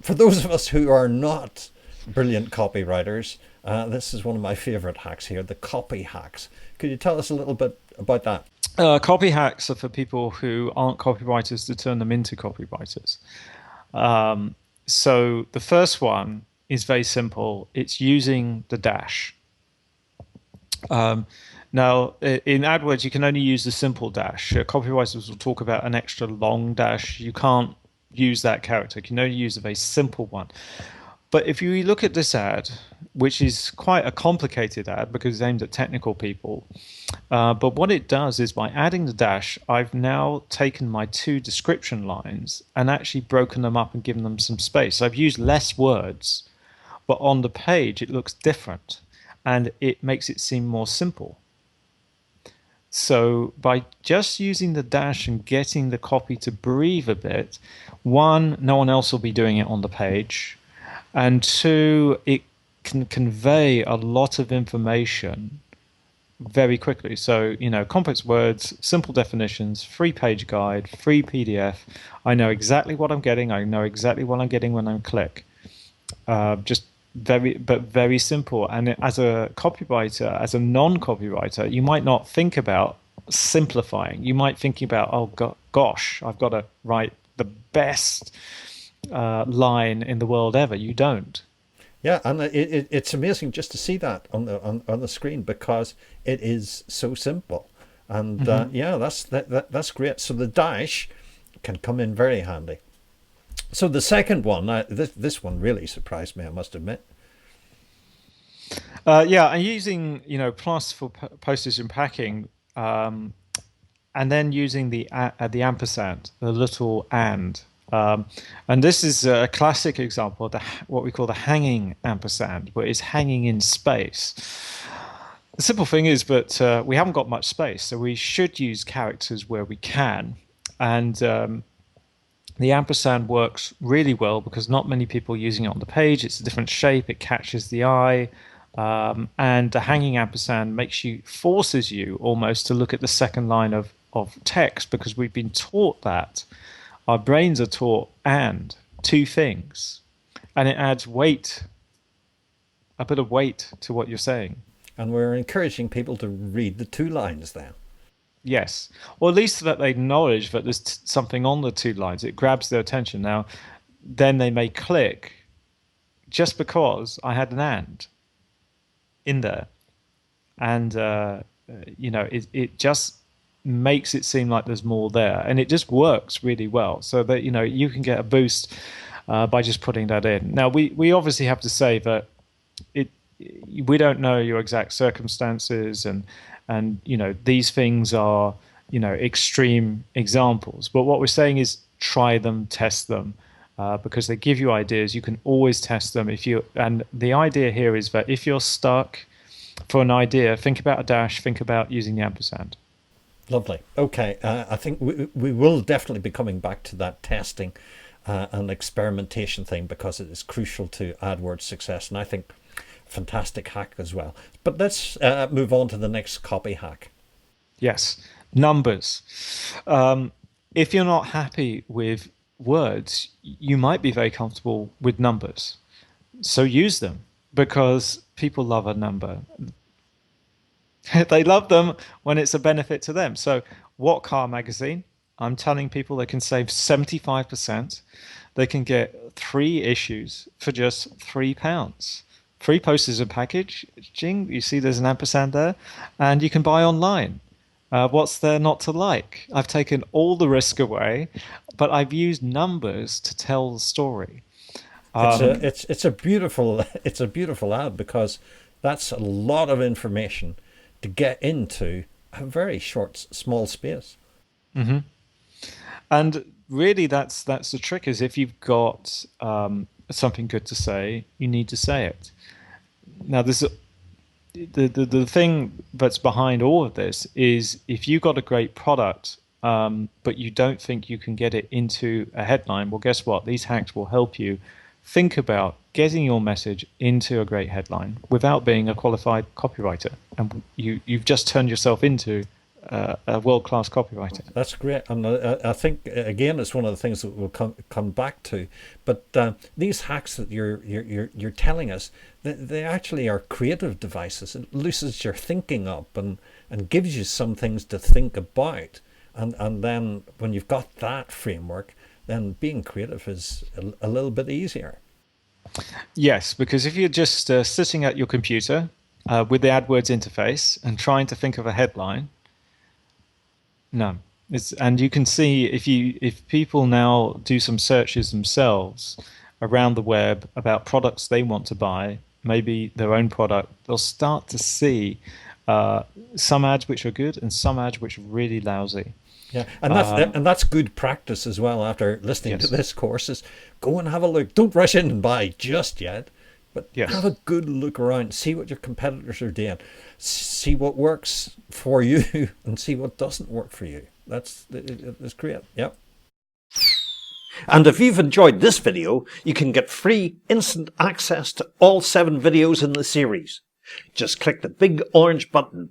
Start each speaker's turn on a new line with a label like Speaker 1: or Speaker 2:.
Speaker 1: For those of us who are not brilliant copywriters, this is one of my favorite hacks here, the copy hacks. Could you tell us a little bit about that?
Speaker 2: Copy hacks are for people who aren't copywriters to turn them into copywriters. Um, so the first one is very simple. It's using the dash. Um, Now, in AdWords, you can only use the simple dash. Copywriters will talk about an extra long dash. You can't use that character. You can only use a very simple one. But if you look at this ad, which is quite a complicated ad because it's aimed at technical people, but what it does is by adding the dash, I've now taken my two description lines and actually broken them up and given them some space. So I've used less words, but on the page it looks different and it makes it seem more simple. So by just using the dash and getting the copy to breathe a bit, one, no one else will be doing it on the page, and two, it can convey a lot of information very quickly. So, complex words, simple definitions, free page guide, free PDF. I know exactly what I'm getting. I know exactly what I'm getting when I click. Just very simple. And as a copywriter, as a non-copywriter, you might not think about simplifying. You might think about, oh gosh, I've got to write the best line in the world ever. You don't.
Speaker 1: Yeah, and it's amazing just to see that on the screen because it is so simple, and
Speaker 2: Hmm.
Speaker 1: yeah, that's great. So the dash can come in very handy. So the second one, this one really surprised me, I must admit.
Speaker 2: Yeah, and using plus for postage and packing, and then using the ampersand, the little and this is a classic example of what we call the hanging ampersand, where it's hanging in space. The simple thing is, but we haven't got much space, so we should use characters where we can, and the ampersand works really well because not many people are using it on the page. It's a different shape, it catches the eye. And the hanging ampersand forces you almost to look at the second line of text because we've been taught that. Our brains are taught and two things. And it adds weight, a bit of weight to what you're saying.
Speaker 1: And we're encouraging people to read the two lines then.
Speaker 2: Yes. Or at least that they acknowledge that there's something on the two lines. It grabs their attention. Now, then they may click just because I had an and in there. And, it just makes it seem like there's more there. And it just works really well so that, you can get a boost by just putting that in. Now, we obviously have to say that it we don't know your exact circumstances and these things are extreme examples, but what we're saying is try them, test them, because they give you ideas. You can always test them and the idea here is that if you're stuck for an idea, think about a dash, think about using the ampersand.
Speaker 1: Lovely. Okay, I think we will definitely be coming back to that testing and experimentation thing because it is crucial to AdWords success, and I think fantastic hack as well. But let's move on to the next copy hack.
Speaker 2: Yes, numbers. um, if you're not happy with words, you might be very comfortable with numbers, so use them because people love a number. They love them when it's a benefit to them. So, what car magazine? I'm telling people they can save 75%. They can get three issues for just £3. Free postage and packaging. You see there's an ampersand there. And you can buy online. What's there not to like? I've taken all the risk away, but I've used numbers to tell the story. Um,
Speaker 1: It's a beautiful it's a beautiful ad because that's a lot of information to get into a very short small space.
Speaker 2: mhm. And really, that's the trick. Is if you've got something good to say, you need to say it. Now, the thing that's behind all of this is if you got a great product, but you don't think you can get it into a headline, well, guess what? These hacks will help you think about getting your message into a great headline without being a qualified copywriter, and you've just turned yourself into a world-class copywriter.
Speaker 1: That's great, and I think again it's one of the things that we'll come back to. But these hacks that you're telling us, they actually are creative devices. It loosens your thinking up and gives you some things to think about, and then when you've got that framework, then being creative is a little bit easier.
Speaker 2: Yes, because if you're just sitting at your computer with the AdWords interface and trying to think of a headline, no. And you can see if people now do some searches themselves around the web about products they want to buy, maybe their own product, they'll start to see some ads which are good and some ads which are really lousy.
Speaker 1: Yeah, and that's good practice as well. After listening to this course, is go and have a look. Don't rush in and buy just yet, but have a good look around. See what your competitors are doing. See what works for you and see what doesn't work for you. That's great. Yep.
Speaker 3: And if you've enjoyed this video, you can get free instant access to all 7 videos in the series. Just click the big orange button